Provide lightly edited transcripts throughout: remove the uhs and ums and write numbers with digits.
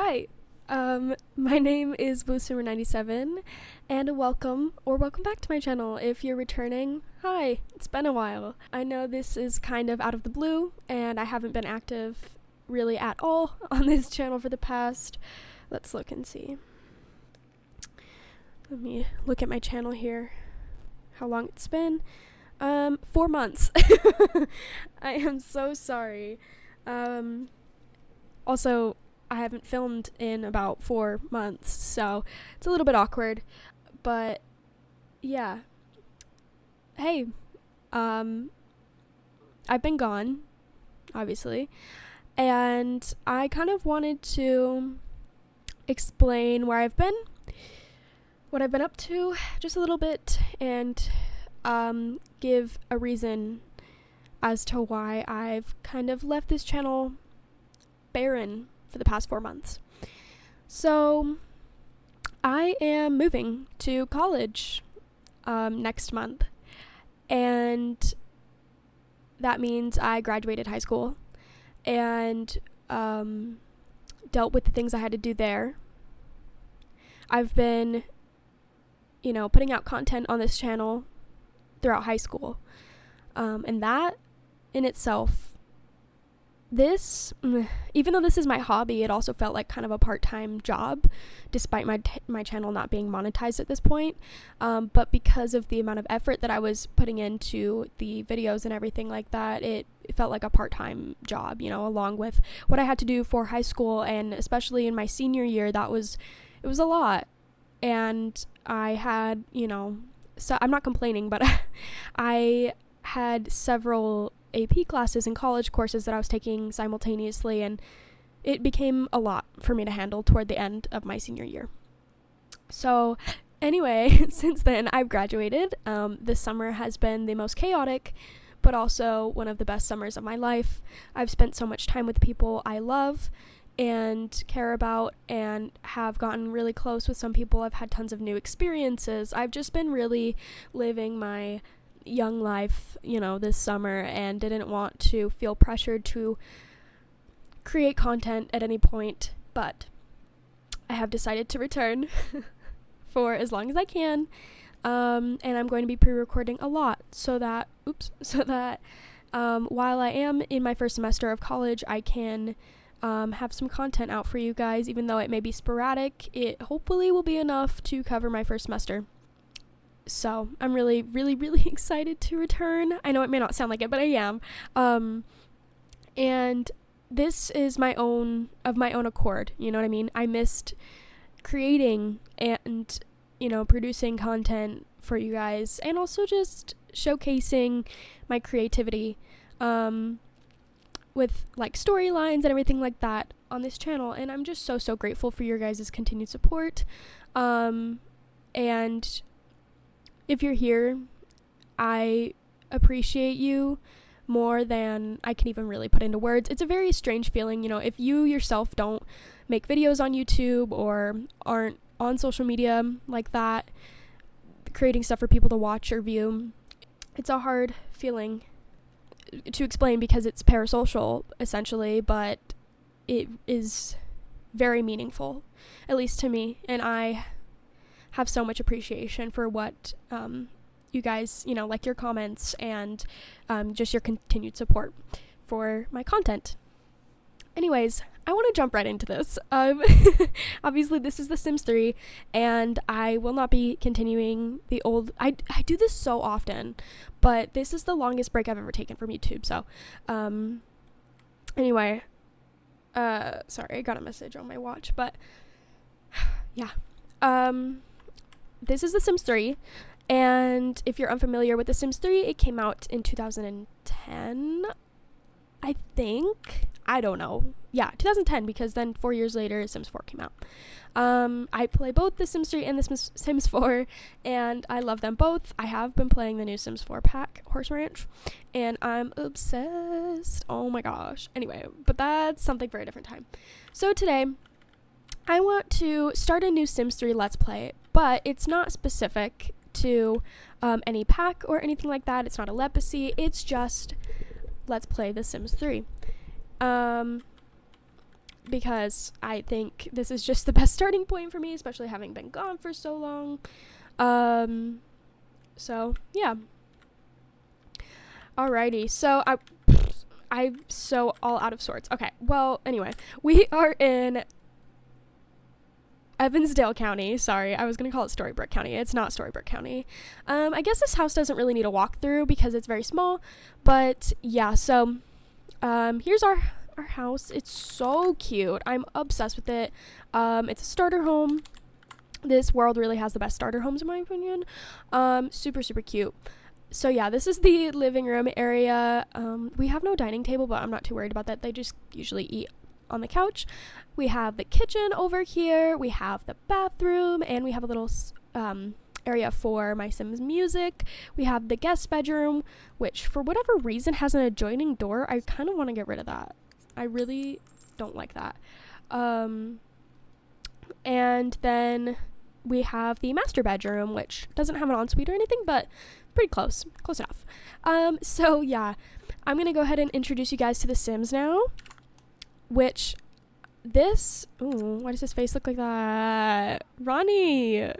Hi, my name is BlueSummer97, and welcome back to my channel. If you're returning, hi, it's been a while. I know this is kind of out of the blue, and I haven't been active really at all on this channel for the past, let's look and see. Let me look at my channel here, how long it's been. 4 months. I am so sorry. Also, I haven't filmed in about 4 months, so it's a little bit awkward, but yeah. Hey, I've been gone, obviously, and I kind of wanted to explain where I've been, what I've been up to, just a little bit, and give a reason as to why I've kind of left this channel barren for the past 4 months. So I am moving to college next month, and that means I graduated high school and dealt with the things I had to do there. I've been, putting out content on this channel throughout high school, and that in itself, even though this is my hobby, it also felt like kind of a part-time job, despite my channel not being monetized at this point. But because of the amount of effort that I was putting into the videos and everything like that, it felt like a part-time job, along with what I had to do for high school, and especially in my senior year, it was a lot. And I had, so I'm not complaining, but I had several AP classes and college courses that I was taking simultaneously, and it became a lot for me to handle toward the end of my senior year. So anyway, since then I've graduated. This summer has been the most chaotic, but also one of the best summers of my life. I've spent so much time with people I love and care about, and have gotten really close with some people. I've had tons of new experiences. I've just been really living my young life, this summer, and didn't want to feel pressured to create content at any point, but I have decided to return for as long as I can, and I'm going to be pre-recording a lot so that while I am in my first semester of college, I can have some content out for you guys. Even though it may be sporadic, it hopefully will be enough to cover my first semester. So I'm really, really, really excited to return. I know it may not sound like it, but I am. And this is of my own accord. You know what I mean? I missed creating and, producing content for you guys, and also just showcasing my creativity, with like storylines and everything like that on this channel. And I'm just so grateful for your guys' continued support. And if you're here, I appreciate you more than I can even really put into words. It's a very strange feeling, if you yourself don't make videos on YouTube or aren't on social media like that, creating stuff for people to watch or view. It's a hard feeling to explain because it's parasocial, essentially, but it is very meaningful, at least to me, and I have so much appreciation for what you guys, like your comments and just your continued support for my content. Anyways, I want to jump right into this. Obviously, this is The Sims 3, and I will not be continuing the old... I do this so often, but this is the longest break I've ever taken from YouTube, so... Anyway, sorry, I got a message on my watch, but... yeah. This is The Sims 3, and if you're unfamiliar with The Sims 3, it came out in 2010, I think. I don't know. Yeah, 2010, because then 4 years later, Sims 4 came out. I play both The Sims 3 and The Sims 4, and I love them both. I have been playing the new Sims 4 pack, Horse Ranch, and I'm obsessed. Oh my gosh. Anyway, but that's something for a different time. So today, I want to start a new Sims 3 Let's Play, but it's not specific to any pack or anything like that. It's not a legacy. It's just Let's Play The Sims 3. because I think this is just the best starting point for me, especially having been gone for so long. So yeah. Alrighty, so I'm so all out of sorts. Okay, well, anyway, we are in Evansdale County. Sorry, I was going to call it Storybrooke County. It's not Storybrooke County. I guess this house doesn't really need a walkthrough because it's very small. But yeah, so here's our house. It's so cute. I'm obsessed with it. It's a starter home. This world really has the best starter homes in my opinion. Super, super cute. So yeah, this is the living room area. We have no dining table, but I'm not too worried about that. They just usually eat on the couch. We have the kitchen over here. We have the bathroom, and we have a little area for my Sims music. We have the guest bedroom, which for whatever reason has an adjoining door. I kind of want to get rid of that. I really don't like that. And then we have the master bedroom, which doesn't have an ensuite or anything, but pretty close enough. So yeah, I'm gonna go ahead and introduce you guys to the Sims now, which this, ooh, why does his face look like that? Ronnie.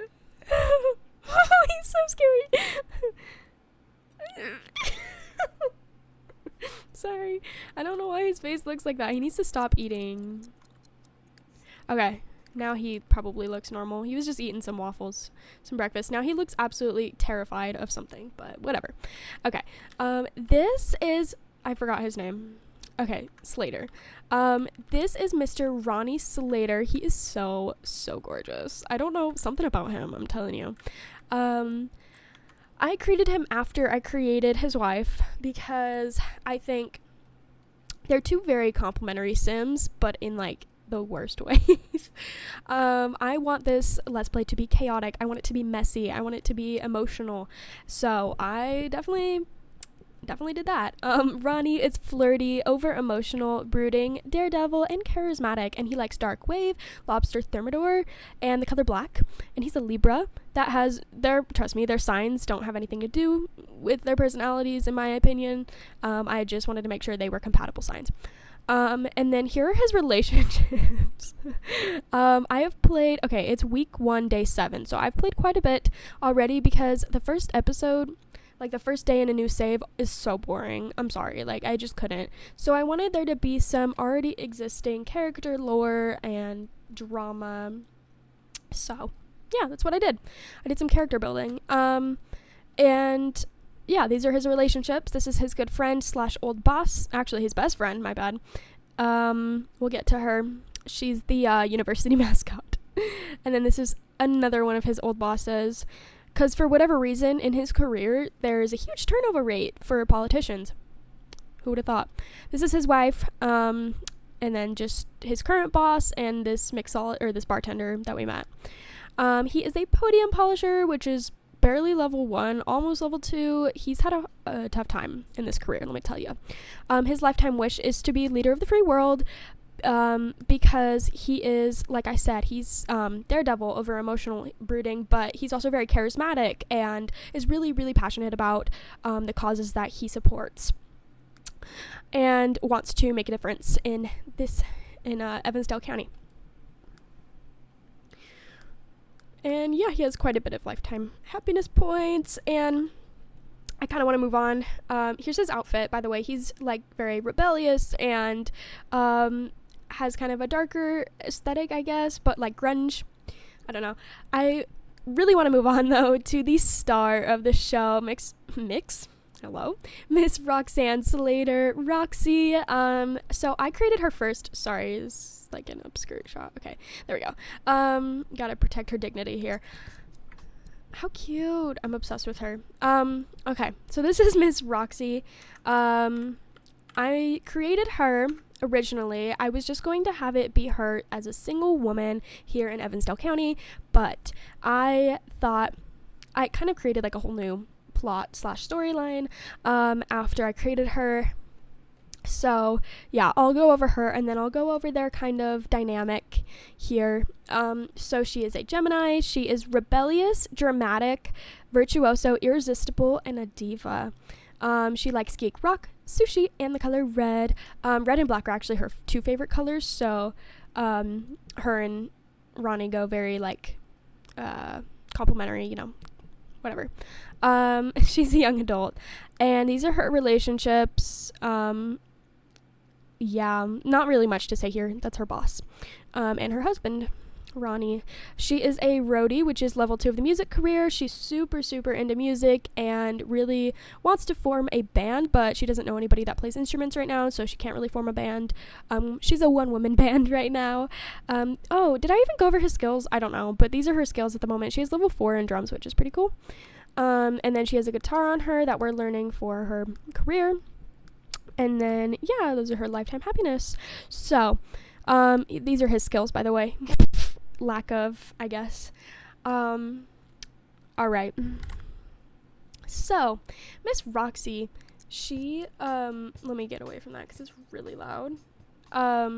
He's so scary. Sorry, I don't know why his face looks like that. He needs to stop eating. Okay, now he probably looks normal. He was just eating some waffles, some breakfast. Now he looks absolutely terrified of something, but whatever. Okay, this is, I forgot his name. Okay, Slater. This is Mr. Ronnie Slater. He is so gorgeous. I don't know, something about him, I'm telling you. I created him after I created his wife because I think they're two very complementary Sims, but in like the worst ways. I want this Let's Play to be chaotic. I want it to be messy. I want it to be emotional. So I definitely did that. Ronnie is flirty, over emotional, brooding, daredevil, and charismatic, and he likes dark wave, lobster thermidor, and the color black. And he's a Libra. That has trust me, their signs don't have anything to do with their personalities, in my opinion. I just wanted to make sure they were compatible signs. And then here are his relationships. I have played, okay, it's week 1, day 7. So I've played quite a bit already because the first episode, like the first day in a new save, is so boring. I'm sorry, like I just couldn't. So I wanted there to be some already existing character lore and drama. So yeah, that's what I did. I did some character building. And yeah, these are his relationships. This is his good friend / old boss. Actually, his best friend, my bad. We'll get to her. She's the university mascot. And then this is another one of his old bosses. Because for whatever reason, in his career, there's a huge turnover rate for politicians. Who would have thought? This is his wife, and then just his current boss and this this bartender that we met. He is a podium polisher, which is barely level 1, almost level 2. He's had a tough time in this career, let me tell you. His lifetime wish is to be leader of the free world, because he is, like I said, he's daredevil, over emotional, brooding, but he's also very charismatic and is really, really passionate about the causes that he supports and wants to make a difference in Evansdale County. And yeah, he has quite a bit of lifetime happiness points, and I kind of want to move on. Here's his outfit, by the way. He's like very rebellious and has kind of a darker aesthetic, I guess, but like grunge. I don't know. I really want to move on though to the star of the show, Hello, Miss Roxanne Slater, Roxy. So I created her first. Sorry, it's like an obscure shot. Okay, there we go. Gotta protect her dignity here. How cute. I'm obsessed with her. Okay, so this is Miss Roxy. I created her originally. I was just going to have it be her as a single woman here in Evansdale County, but I thought I kind of created like a whole new plot / storyline after I created her. So yeah, I'll go over her and then I'll go over their kind of dynamic here. So she is a Gemini. She is rebellious, dramatic, virtuoso, irresistible, and a diva. She likes geek rock, sushi, and the color red. Red and black are actually her 2 favorite colors, so her and Ronnie go very like complimentary, you know, whatever. She's a young adult, and these are her relationships. Yeah, not really much to say here. That's her boss, and her husband, Ronnie. She is a roadie, which is level 2 of the music career. She's super into music and really wants to form a band, but she doesn't know anybody that plays instruments right now, so she can't really form a band. She's a one-woman band right now. Oh, did I even go over her skills? I don't know, but these are her skills at the moment. She has level 4 in drums, which is pretty cool. And then she has a guitar on her that we're learning for her career. And then, yeah, those are her lifetime happiness. So, these are his skills, by the way. Lack of, I guess. All right. So, Miss Roxy, she, let me get away from that because it's really loud. Let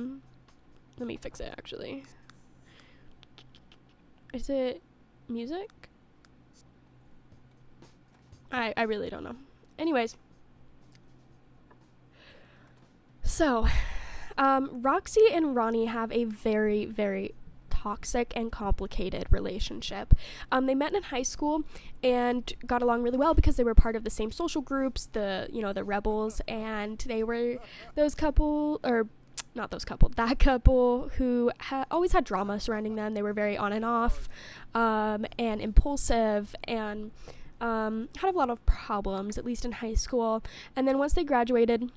me fix it, actually. Is it music? I really don't know. Anyways. So, Roxy and Ronnie have a very toxic and complicated relationship. They met in high school and got along really well because they were part of the same social groups, the rebels, and they were that couple who always had drama surrounding them. They were very on and off, and impulsive, and had a lot of problems, at least in high school. And then once they graduated,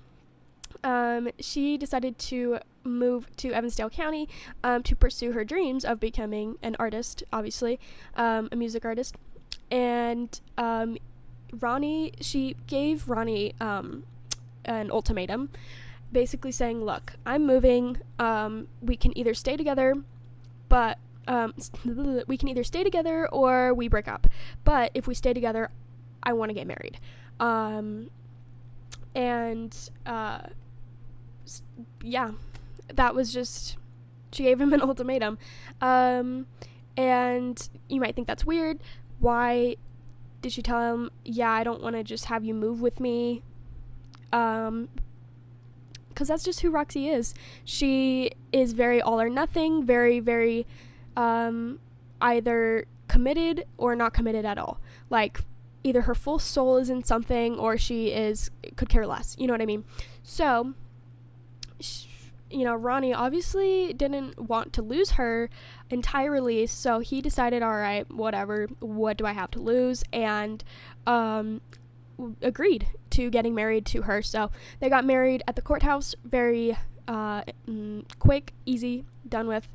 she decided to move to Evansdale County to pursue her dreams of becoming an artist, obviously, a music artist. And she gave Ronnie an ultimatum, basically saying, look, I'm moving, we can either stay together, or we break up. But if we stay together, I want to get married. Yeah, that was just, she gave him an ultimatum. And you might think that's weird. Why did she tell him, yeah, I don't want to just have you move with me? Because that's just who Roxy is. She is very all or nothing, very, either committed or not committed at all. Like, either her full soul is in something or she could care less. You know what I mean? So, Ronnie obviously didn't want to lose her entirely, so he decided, all right, whatever, what do I have to lose? And agreed to getting married to her. So they got married at the courthouse, very quick, easy, done with,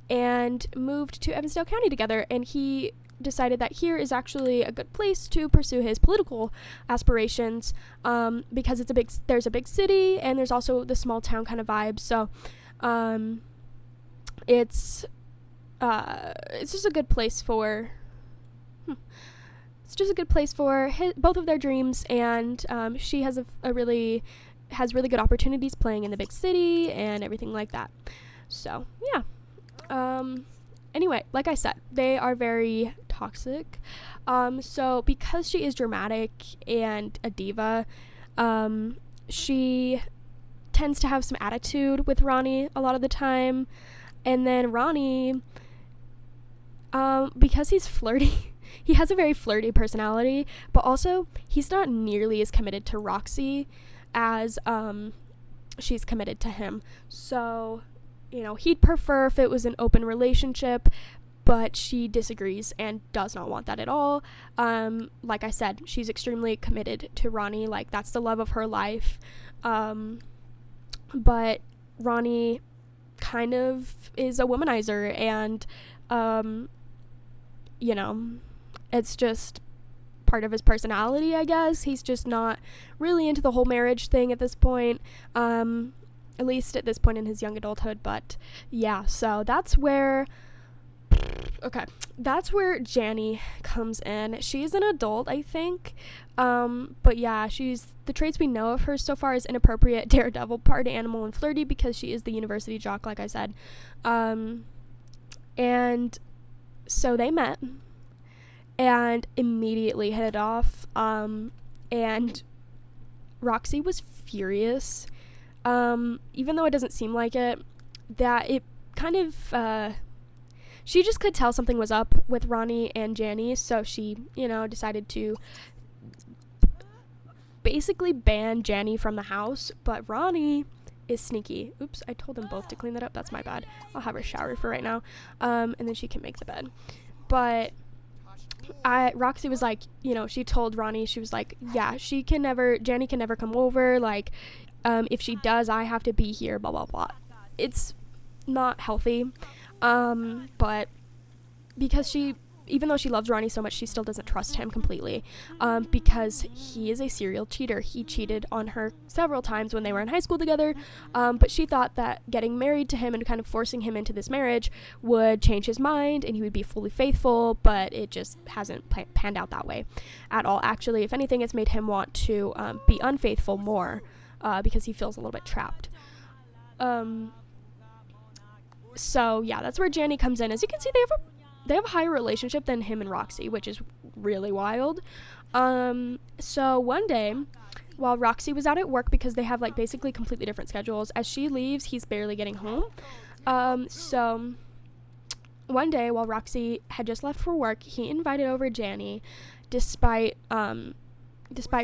and moved to Evansdale County together. And he decided that here is actually a good place to pursue his political aspirations, because there's a big city, and there's also the small town kind of vibe. So it's just a good place for both of their dreams. And she has really good opportunities playing in the big city and everything like that. So yeah. Anyway, like I said, they are very toxic. So because she is dramatic and a diva, she tends to have some attitude with Ronnie a lot of the time. And then Ronnie, because he's flirty, he has a very flirty personality, but also he's not nearly as committed to Roxy as she's committed to him. So, he'd prefer if it was an open relationship, but she disagrees and does not want that at all. Like I said, she's extremely committed to Ronnie. Like, that's the love of her life. But Ronnie kind of is a womanizer, and, it's just part of his personality, I guess. He's just not really into the whole marriage thing at this point. At least at this point in his young adulthood. But yeah, so that's where Janny comes in. She's an adult, I think. But yeah, the traits we know of her so far is inappropriate, daredevil, party animal, and flirty, because she is the university jock, like I said. And so they met and immediately hit it off. And Roxy was furious. Even though it doesn't seem like it, that it kind of, she just could tell something was up with Ronnie and Janny, so she, decided to basically ban Janny from the house, but Ronnie is sneaky. Oops, I told them both to clean that up. That's my bad. I'll have her shower for right now, and then she can make the bed. But Roxy was like, she told Ronnie, she was like, yeah, Janny can never come over, like, if she does, I have to be here, blah blah blah. It's not healthy, but because even though she loves Ronnie so much, she still doesn't trust him completely, because he is a serial cheater. He cheated on her several times when they were in high school together, but she thought that getting married to him and kind of forcing him into this marriage would change his mind and he would be fully faithful, but it just hasn't panned out that way at all. Actually, if anything, it's made him want to be unfaithful more, because he feels a little bit trapped. So yeah, that's where Janny comes in. As you can see, they have a higher relationship than him and Roxy, which is really wild. So one day, while Roxy was out at work, because they have like basically completely different schedules, as she leaves, he's barely getting home. So one day, while Roxy had just left for work, he invited over Janny, despite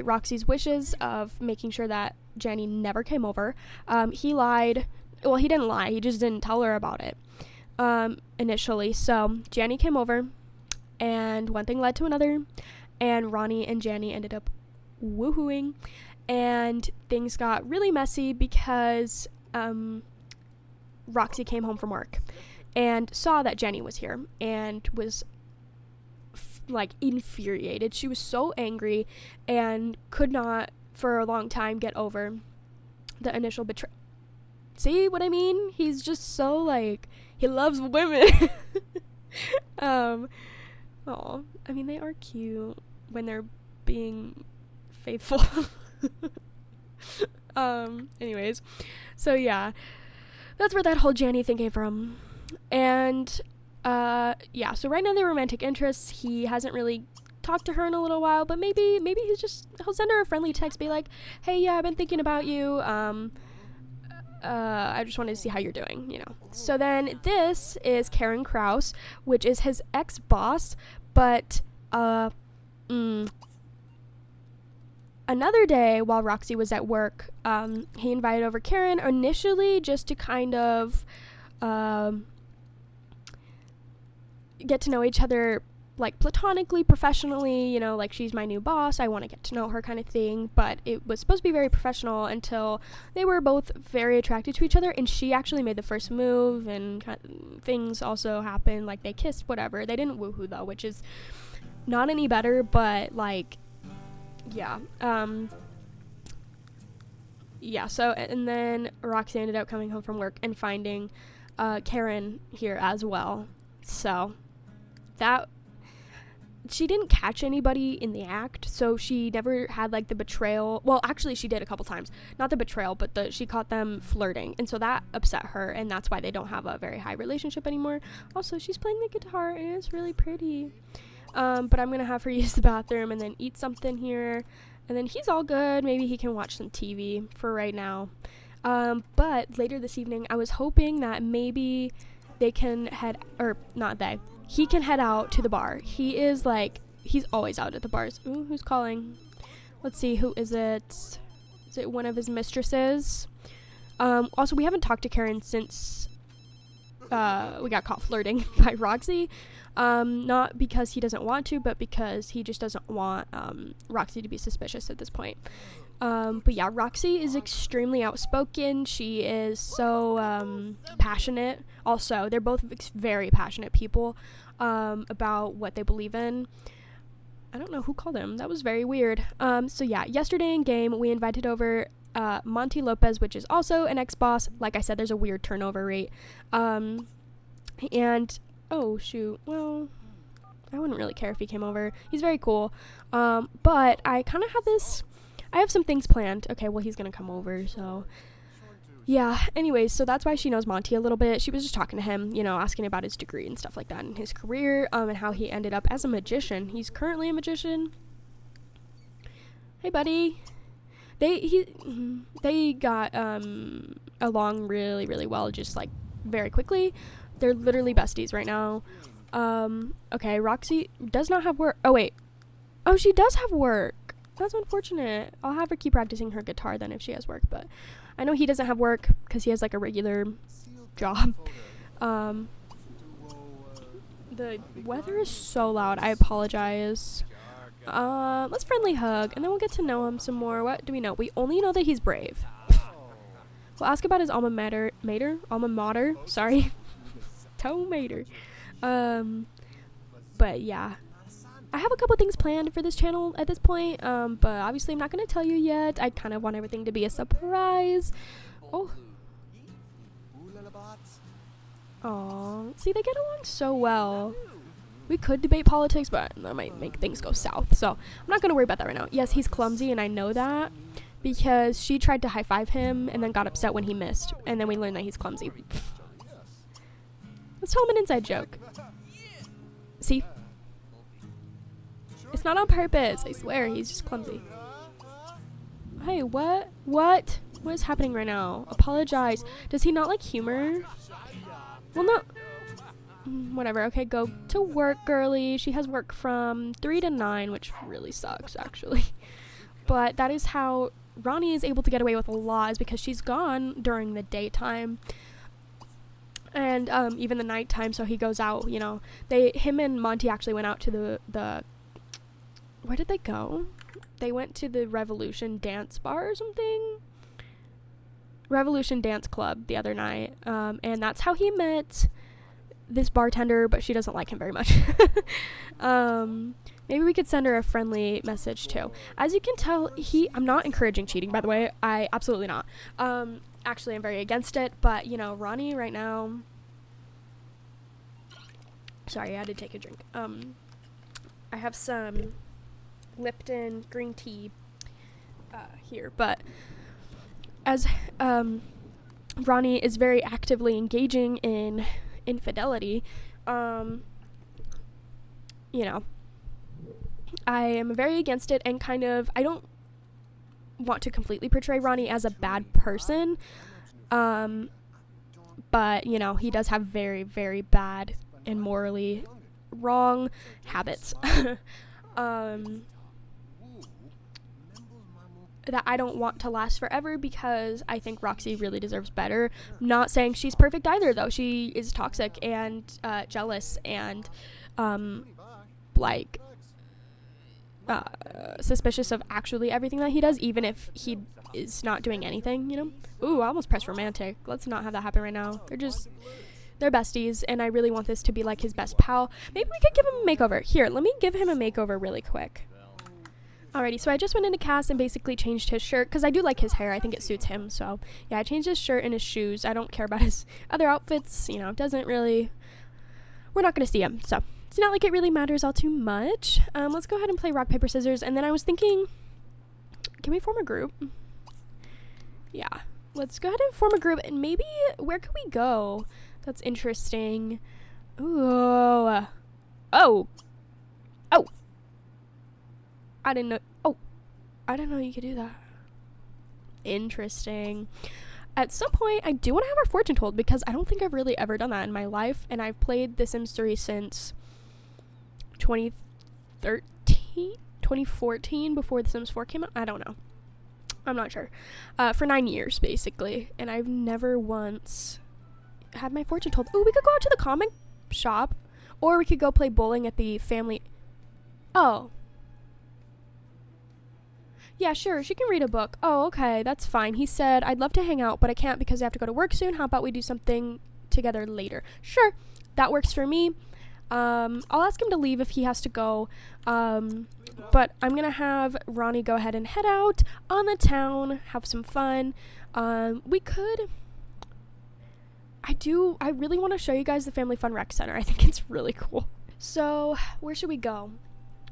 Roxy's wishes of making sure that Janny never came over. He lied. Well, he didn't lie. He just didn't tell her about it initially. So Janny came over, and one thing led to another, and Ronnie and Janny ended up woohooing, and things got really messy because Roxy came home from work and saw that Janny was here and was infuriated. She was so angry and could not for a long time get over the initial betrayal. See what I mean? He's just so he loves women. I mean, they are cute when they're being faithful. Anyways, so yeah, that's where that whole Janny thing came from. And yeah, so right now they're romantic interests. He hasn't really talked to her in a little while, but maybe he'll send her a friendly text, be like, hey, yeah, I've been thinking about you, I just wanted to see how you're doing, So then this is Karen Kraus, which is his ex-boss, but another day while Roxy was at work, he invited over Karen initially just to kind of get to know each other platonically, professionally, she's my new boss, I want to get to know her kind of thing. But it was supposed to be very professional until they were both very attracted to each other, and she actually made the first move, and things also happened, they kissed, whatever. They didn't woohoo though, which is not any better, but yeah. Yeah, so, and then Roxy ended up coming home from work and finding Karen here as well. So that she didn't catch anybody in the act, so she never had the betrayal. Well, actually she did a couple times, not the betrayal, but she caught them flirting, and so that upset her, and that's why they don't have a very high relationship anymore. Also, she's playing the guitar and it's really pretty. But I'm gonna have her use the bathroom and then eat something here, and then he's all good. Maybe he can watch some TV for right now. But later this evening, I was hoping that maybe they can he can head out to the bar. He is he's always out at the bars. Ooh, who's calling? Let's see, who is it? Is it one of his mistresses? Also, we haven't talked to Karen since we got caught flirting by Roxy. Not because he doesn't want to, but because he just doesn't want Roxy to be suspicious at this point. But yeah, Roxy is extremely outspoken. She is so passionate. Also, they're both very passionate people about what they believe in. I don't know who called him. That was very weird. So yeah, yesterday in game, we invited over Monty Lopez, which is also an ex-boss. Like I said, there's a weird turnover rate. And oh shoot, well, I wouldn't really care if he came over. He's very cool. But I kind of I have some things planned. Okay, well, he's gonna come over, so yeah. Anyways, so that's why she knows Monty a little bit. She was just talking to him, asking about his degree and stuff like that, and his career, and how he ended up as a magician. He's currently a magician. Hey, buddy. They got along really, really well, just very quickly. They're literally besties right now. Okay, Roxy does not have work. Oh, wait. Oh, she does have work. That's unfortunate. I'll have her keep practicing her guitar then if she has work, but I know he doesn't have work because he has like a regular job. The weather is so loud. I apologize. Let's friendly hug, and then we'll get to know him some more. What do we know? We only know that he's brave. We'll ask about his alma mater. Sorry. Tomater. But yeah. I have a couple things planned for this channel at this point, but obviously I'm not going to tell you yet. I kind of want everything to be a surprise. Oh. Aw. See, they get along so well. We could debate politics, but that might make things go south. So I'm not going to worry about that right now. Yes, he's clumsy, and I know that because she tried to high-five him and then got upset when he missed. And then we learned that he's clumsy. Let's tell him an inside joke. See? It's not on purpose. I swear, he's just clumsy. Hey, what? What? What is happening right now? Apologize. Does he not like humor? Well, no. Whatever. Okay, go to work, girly. She has work from 3 to 9, which really sucks, actually. But that is how Ronnie is able to get away with a lot, is because she's gone during the daytime. And even the nighttime, so he goes out, you know. Him and Monty actually went out to the where did they go? They went to the Revolution Dance Bar or something? Revolution Dance Club the other night. And that's how he met this bartender, but she doesn't like him very much. Maybe we could send her a friendly message too. As you can tell, I'm not encouraging cheating, by the way. I absolutely not. Actually, I'm very against it, but you know, Ronnie right now. Sorry, I had to take a drink. I have some Lipton green tea here, but as Ronnie is very actively engaging in infidelity, you know, I am very against it, and kind of, I don't want to completely portray Ronnie as a bad person, but you know, he does have very, very bad and morally wrong habits. That I don't want to last forever, because I think Roxy really deserves better. Not saying she's perfect either, though. She is toxic and jealous and like suspicious of actually everything that he does, even if he is not doing anything, you know? Ooh, I almost pressed romantic. Let's not have that happen right now. They're besties, and I really want this to be like his best pal. Maybe we could give him a makeover. Here, let me give him a makeover really quick. Alrighty, so I just went into cast and basically changed his shirt, because I do like his hair. I think it suits him, so yeah, I changed his shirt and his shoes. I don't care about his other outfits, you know, doesn't really, we're not going to see him, so it's not like it really matters all too much. Let's go ahead and play rock, paper, scissors, and then I was thinking, can we form a group? Yeah, let's go ahead and form a group, and maybe, where could we go? That's interesting. Ooh. Oh. I didn't know. Oh, I didn't know you could do that. Interesting. At some point, I do want to have our fortune told, because I don't think I've really ever done that in my life, and I've played The Sims 3 since 2014, before The Sims 4 came out. I don't know. I'm not sure. For 9 years, basically, and I've never once had my fortune told. Oh, we could go out to the comic shop, or we could go play bowling at the family. Oh. Yeah, sure, she can read a book. Oh, okay, that's fine. He said, I'd love to hang out, but I can't because I have to go to work soon. How about we do something together later? Sure, that works for me. I'll ask him to leave if he has to go. But I'm going to have Ronnie go ahead and head out on the town, have some fun. We could... I really want to show you guys the Family Fun Rec Center. I think it's really cool. So, where should we go?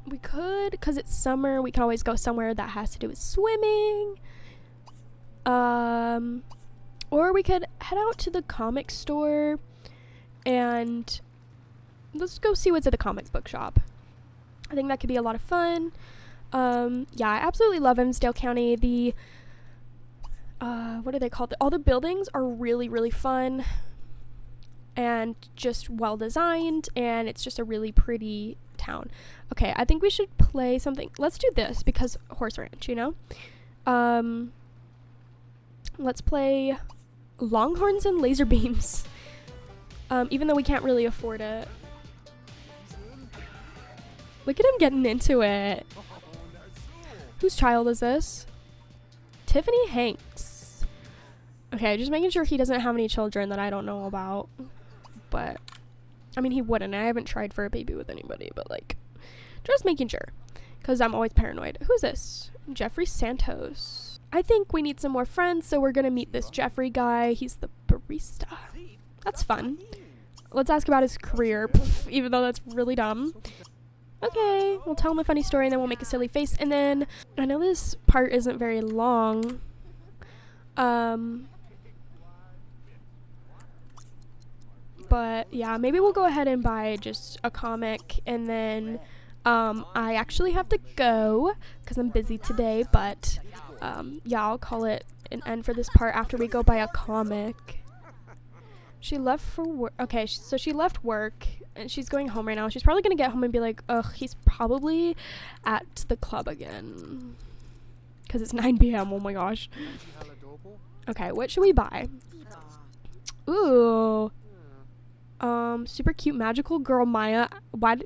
We could, because it's summer, we can always go somewhere that has to do with swimming. Or we could head out to the comic store and let's go see what's at the comic book shop. I think that could be a lot of fun. Yeah, I absolutely love Evansdale County. The, what are they called? All the buildings are really, really fun. and just well designed, and it's just a really pretty town. Okay, I think we should play something. Let's do this because Horse Ranch, you know? Let's play Longhorns and Laser Beams. Even though we can't really afford it. Look at him getting into it. Whose child is this? Tiffany Hanks. Okay, just making sure he doesn't have any children that I don't know about. But, I mean, he wouldn't. I haven't tried for a baby with anybody, but, like, just making sure. Because I'm always paranoid. Who's this? Jeffrey Santos. I think we need some more friends, so we're going to meet this Jeffrey guy. He's the barista. That's fun. Let's ask about his career, even though that's really dumb. Okay, we'll tell him a funny story, and then we'll make a silly face. And then, I know this part isn't very long. But yeah, maybe we'll go ahead and buy just a comic, and then I actually have to go because I'm busy today, but yeah, I'll call it an end for this part after we go buy a comic. She left for work. Okay, so she left work and she's going home right now. She's probably gonna get home and be like, ugh, he's probably at the club again because it's 9 p.m. Oh my gosh. Okay, what should we buy? Ooh. Super cute magical girl Maya. What?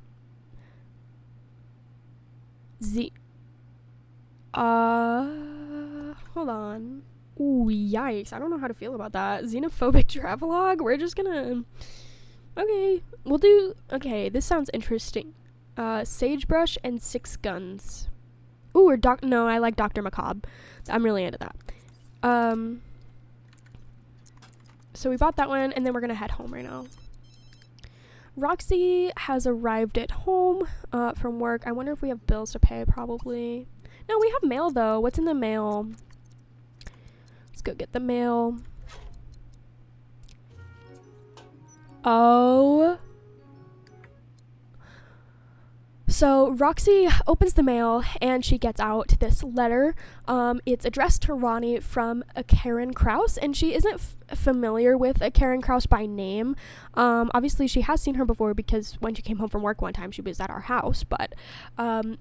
Hold on. Ooh, yikes. I don't know how to feel about that. Xenophobic travelogue? We're just gonna... Okay, we'll do... Okay, this sounds interesting. Sagebrush and 6 Guns. Ooh, or No, I like Dr. Macabre. I'm really into that. So we bought that one, and then we're gonna head home right now. Roxy has arrived at home from work. I wonder if we have bills to pay, probably. No, we have mail, though. What's in the mail? Let's go get the mail. Oh. So Roxy opens the mail and she gets out this letter. It's addressed to Ronnie from a Karen Kraus, and she isn't familiar with a Karen Kraus by name. Obviously she has seen her before because when she came home from work one time she was at our house, but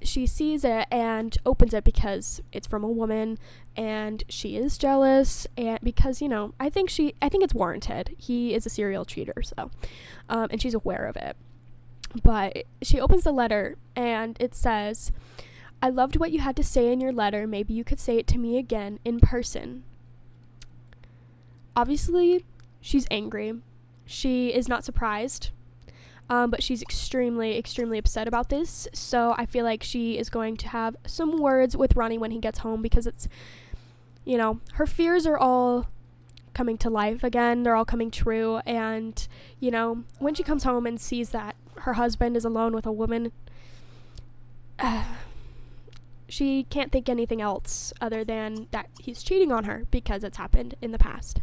she sees it and opens it because it's from a woman and she is jealous, and because, you know, I think it's warranted. He is a serial cheater, so and she's aware of it. But she opens the letter and it says, I loved what you had to say in your letter. Maybe you could say it to me again in person. Obviously, she's angry. She is not surprised, but she's extremely, extremely upset about this. So I feel like she is going to have some words with Ronnie when he gets home, because it's, you know, her fears are all coming to life again. They're all coming true. And, you know, when she comes home and sees that her husband is alone with a woman, she can't think anything else other than that he's cheating on her, because it's happened in the past.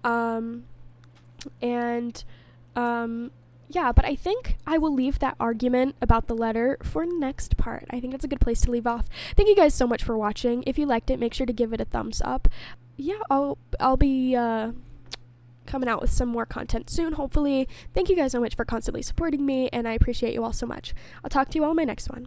Yeah, but I think I will leave that argument about the letter for next part. I think that's a good place to leave off. Thank you guys so much for watching. If you liked it, make sure to give it a thumbs up. Yeah, I'll be coming out with some more content soon, hopefully. Thank you guys so much for constantly supporting me, and I appreciate you all so much. I'll talk to you all in my next one.